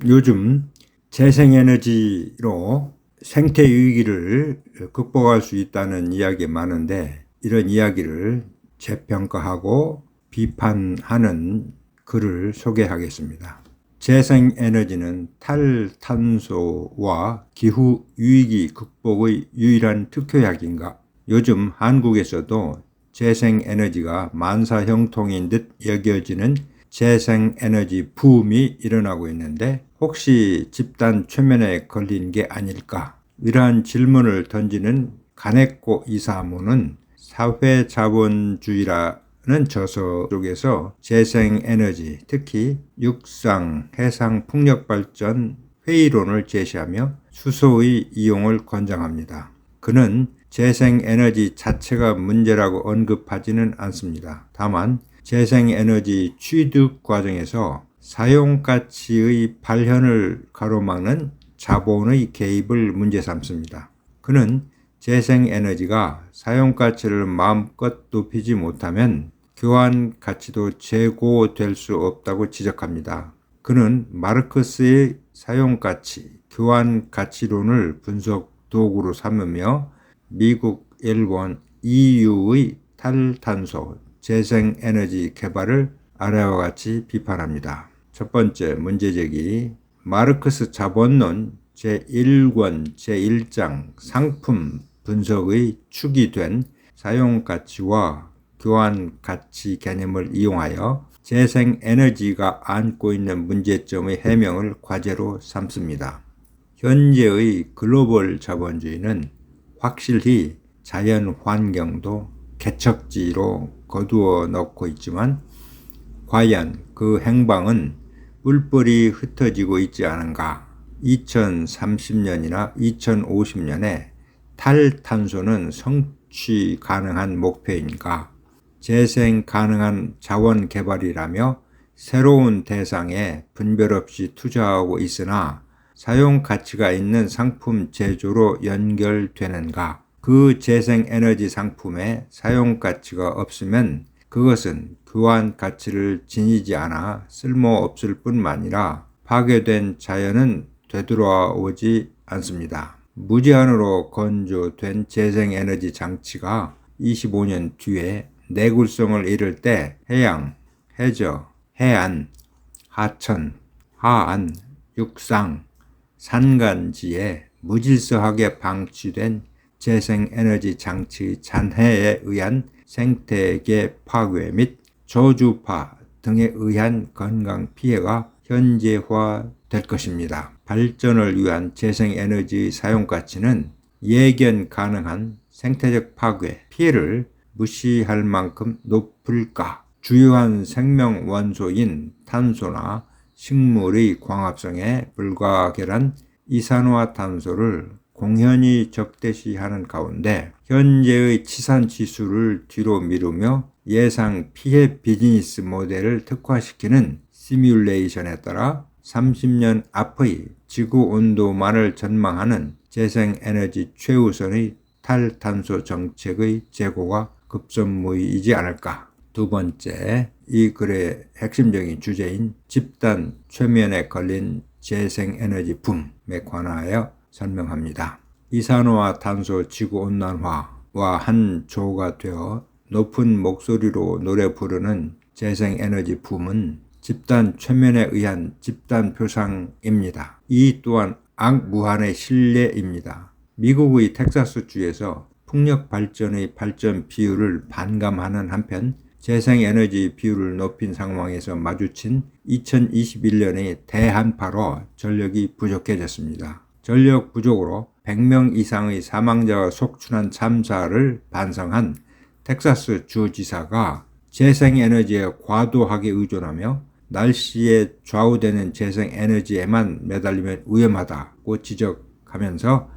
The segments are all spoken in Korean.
요즘 재생에너지로 생태 위기를 극복할 수 있다는 이야기 많은데, 이런 이야기를 재평가하고 비판하는 글을 소개하겠습니다. 재생에너지는 탈탄소와 기후 위기 극복의 유일한 특효약인가? 요즘 한국에서도 재생에너지가 만사형통인 듯 여겨지는 재생에너지 붐이 일어나고 있는데, 혹시 집단 최면에 걸린 게 아닐까? 이러한 질문을 던지는 가네코 이사무는 사회자본주의라는 저서 속에서 재생에너지, 특히 육상, 해상 풍력발전 회의론을 제시하며 수소의 이용을 권장합니다. 그는 재생에너지 자체가 문제라고 언급하지는 않습니다. 다만 재생에너지 취득 과정에서 사용가치의 발현을 가로막는 자본의 개입을 문제 삼습니다. 그는 재생에너지가 사용가치를 마음껏 높이지 못하면 교환 가치도 제고될 수 없다고 지적합니다. 그는 마르크스의 사용가치, 교환 가치론을 분석 도구로 삼으며 미국, 일본, EU의 탈탄소, 재생에너지 개발을 아래와 같이 비판합니다. 첫 번째 문제제기, 마르크스 자본론 제1권 제1장 상품 분석의 축이 된 사용가치와 교환가치 개념을 이용하여 재생에너지가 안고 있는 문제점의 해명을 과제로 삼습니다. 현재의 글로벌 자본주의는 확실히 자연 환경도 개척지로 거두어 놓고 있지만, 과연 그 행방은 뿔뿔이 흩어지고 있지 않은가? 2030년이나 2050년에 탈탄소는 성취 가능한 목표인가? 재생 가능한 자원 개발이라며 새로운 대상에 분별 없이 투자하고 있으나 사용 가치가 있는 상품 제조로 연결되는가? 그 재생에너지 상품에 사용 가치가 없으면 그것은 교환 가치를 지니지 않아 쓸모없을 뿐만 아니라 파괴된 자연은 되돌아오지 않습니다. 무제한으로 건조된 재생에너지 장치가 25년 뒤에 내구성을 잃을 때 해양, 해저, 해안, 하천, 하안, 육상, 산간지에 무질서하게 방치된 재생에너지 장치의 잔해에 의한 생태계 파괴 및 저주파 등에 의한 건강 피해가 현재화될 것입니다. 발전을 위한 재생에너지의 사용가치는 예견 가능한 생태적 파괴, 피해를 무시할 만큼 높을까? 주요한 생명 원소인 탄소나 식물의 광합성에 불가결한 이산화탄소를 공연히 적대시하는 가운데 현재의 치산지수를 뒤로 미루며 예상 피해 비즈니스 모델을 특화시키는 시뮬레이션에 따라 30년 앞의 지구온도만을 전망하는 재생에너지 최우선의 탈탄소 정책의 재고가 급선무이지 않을까. 두 번째, 이 글의 핵심적인 주제인 집단 최면에 걸린 재생에너지 붐에 관하여 설명합니다. 이산화탄소 지구온난화와 한 조가 되어 높은 목소리로 노래 부르는 재생에너지 붐은 집단 최면에 의한 집단 표상입니다. 이 또한 악무한의 신뢰입니다. 미국의 텍사스주에서 풍력 발전의 발전 비율을 반감하는 한편 재생에너지 비율을 높인 상황에서 마주친 2021년의 대한파로 전력이 부족해졌습니다. 전력 부족으로 100명 이상의 사망자가 속출한 참사를 반성한 텍사스 주지사가 재생에너지에 과도하게 의존하며 날씨에 좌우되는 재생에너지에만 매달리면 위험하다고 지적하면서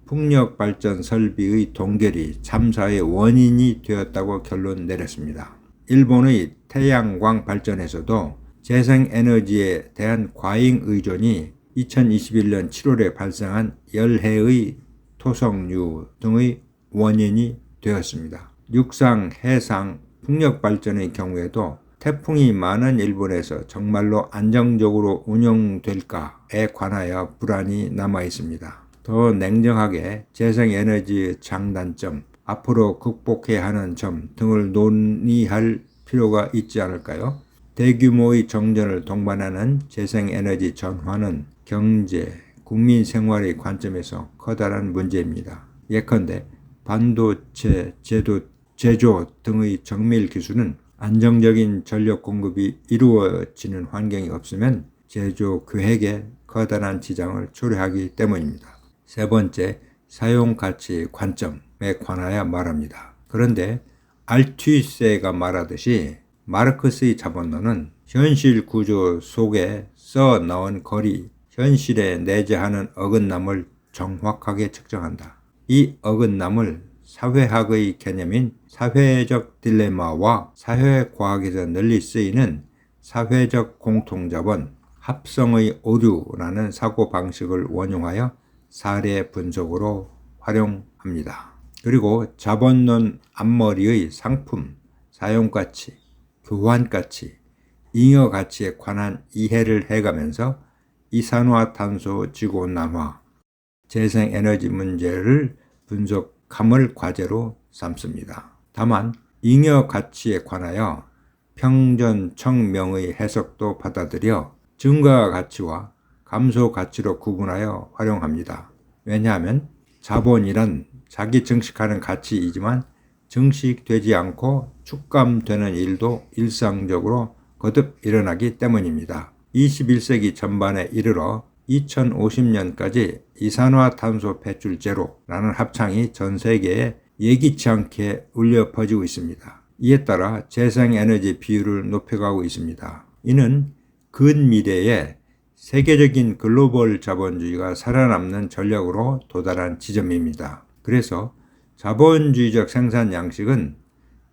풍력발전 설비의 동결이 참사의 원인이 되었다고 결론 내렸습니다. 일본의 태양광 발전에서도 재생에너지에 대한 과잉 의존이 2021년 7월에 발생한 열해의 토성류 등의 원인이 되었습니다. 육상, 해상, 풍력 발전의 경우에도 태풍이 많은 일본에서 정말로 안정적으로 운영될까에 관하여 불안이 남아 있습니다. 더 냉정하게 재생에너지의 장단점, 앞으로 극복해야 하는 점 등을 논의할 필요가 있지 않을까요? 대규모의 정전을 동반하는 재생에너지 전환은 경제, 국민 생활의 관점에서 커다란 문제입니다. 예컨대 반도체 제조 등의 정밀 기술은 안정적인 전력 공급이 이루어지는 환경이 없으면 제조 계획에 커다란 지장을 초래하기 때문입니다. 세 번째, 사용 가치 관점에 관하여 말합니다. 그런데 알투이세가 말하듯이 마르크스의 자본론은 현실 구조 속에 써 넣은 거리, 현실에 내재하는 어긋남을 정확하게 측정한다. 이 어긋남을 사회학의 개념인 사회적 딜레마와 사회과학에서 널리 쓰이는 사회적 공통자본, 합성의 오류라는 사고방식을 원용하여 사례 분석으로 활용합니다. 그리고 자본론 앞머리의 상품, 사용가치, 교환가치, 잉여가치에 관한 이해를 해가면서 이산화탄소 지구온난화, 재생에너지 문제를 분석함을 과제로 삼습니다. 다만 잉여가치에 관하여 평전청명의 해석도 받아들여 증가가치와 감소가치로 구분하여 활용합니다. 왜냐하면 자본이란 자기 증식하는 가치이지만 증식되지 않고 축감되는 일도 일상적으로 거듭 일어나기 때문입니다. 21세기 전반에 이르러 2050년까지 이산화탄소 배출 제로라는 합창이 전 세계에 예기치 않게 울려 퍼지고 있습니다. 이에 따라 재생에너지 비율을 높여가고 있습니다. 이는 근미래에 세계적인 글로벌 자본주의가 살아남는 전략으로 도달한 지점입니다. 그래서 자본주의적 생산 양식은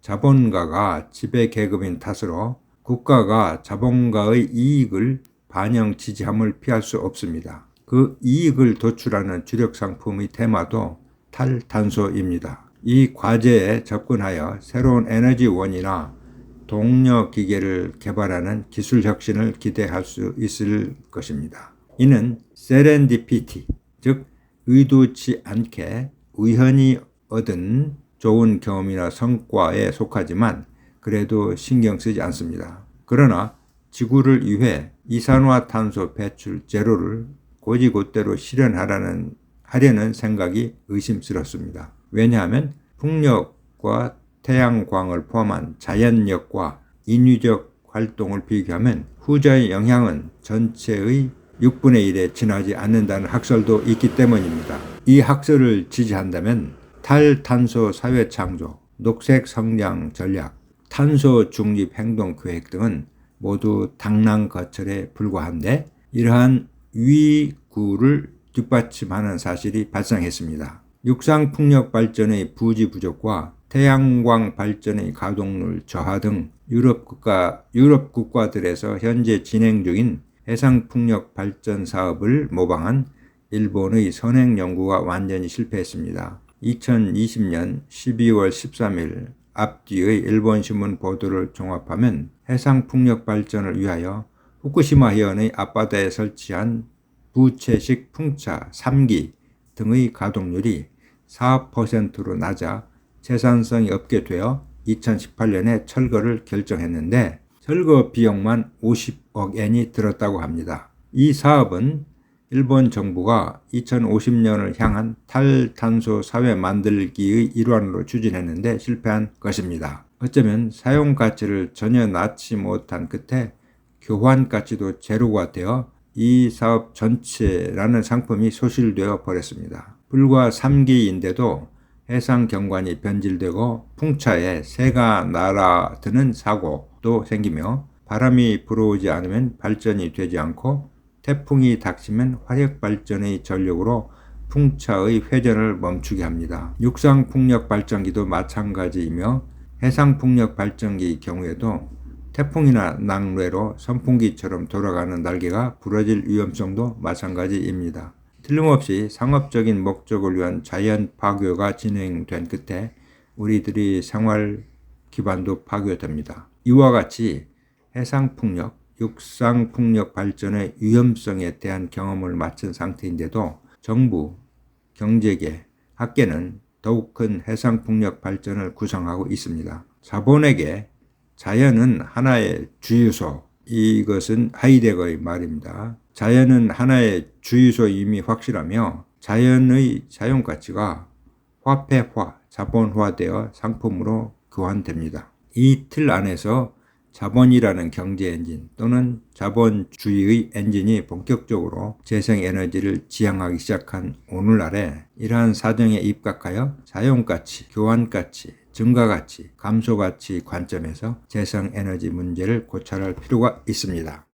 자본가가 지배계급인 탓으로 국가가 자본가의 이익을 반영 지지함을 피할 수 없습니다. 그 이익을 도출하는 주력 상품의 테마도 탈탄소입니다. 이 과제에 접근하여 새로운 에너지원이나 동력 기계를 개발하는 기술 혁신을 기대할 수 있을 것입니다. 이는 세렌디피티, 즉 의도치 않게 우연히 얻은 좋은 경험이나 성과에 속하지만 그래도 신경 쓰지 않습니다. 그러나 지구를 위해 이산화탄소 배출 제로를 곧이곧대로 실현하려는 생각이 의심스럽습니다. 왜냐하면 풍력과 태양광을 포함한 자연력과 인위적 활동을 비교하면 후자의 영향은 전체의 6분의 1에 지나지 않는다는 학설도 있기 때문입니다. 이 학설을 지지한다면 탈탄소 사회 창조, 녹색 성장 전략, 탄소 중립 행동 계획 등은 모두 당랑거철에 불과한데 이러한 위구를 뒷받침하는 사실이 발생했습니다. 육상풍력 발전의 부지 부족과 태양광 발전의 가동률 저하 등 유럽 국가들에서 현재 진행 중인 해상풍력 발전 사업을 모방한 일본의 선행 연구가 완전히 실패했습니다. 2020년 12월 13일 앞뒤의 일본 신문 보도를 종합하면 해상풍력 발전을 위하여 후쿠시마 해안의 앞바다에 설치한 부채식 풍차 3기 등의 가동률이 4%로 낮아 생산성이 없게 되어 2018년에 철거를 결정했는데 철거 비용만 50억 엔이 들었다고 합니다. 이 사업은 일본 정부가 2050년을 향한 탈탄소 사회 만들기의 일환으로 추진했는데 실패한 것입니다. 어쩌면 사용 가치를 전혀 낳지 못한 끝에 교환 가치도 제로가 되어 이 사업 전체라는 상품이 소실되어 버렸습니다. 불과 3기인데도 해상 경관이 변질되고 풍차에 새가 날아드는 사고도 생기며 바람이 불어오지 않으면 발전이 되지 않고 태풍이 닥치면 화력발전의 전력으로 풍차의 회전을 멈추게 합니다. 육상풍력 발전기도 마찬가지이며 해상풍력 발전기의 경우에도 태풍이나 낙뢰로 선풍기처럼 돌아가는 날개가 부러질 위험성도 마찬가지입니다. 틀림없이 상업적인 목적을 위한 자연 파괴가 진행된 끝에 우리들의 생활 기반도 파괴됩니다. 이와 같이 해상풍력, 육상풍력 발전의 위험성에 대한 경험을 마친 상태인데도 정부, 경제계, 학계는 더욱 큰 해상풍력 발전을 구상하고 있습니다. 자본에게 자연은 하나의 주유소, 이것은 하이데거의 말입니다. 자연은 하나의 주유소임이 확실하며 자연의 사용가치가 화폐화, 자본화되어 상품으로 교환됩니다. 이 틀 안에서 자본이라는 경제 엔진 또는 자본주의의 엔진이 본격적으로 재생에너지를 지향하기 시작한 오늘날에 이러한 사정에 입각하여 사용가치, 교환가치, 증가가치, 감소가치 관점에서 재생에너지 문제를 고찰할 필요가 있습니다.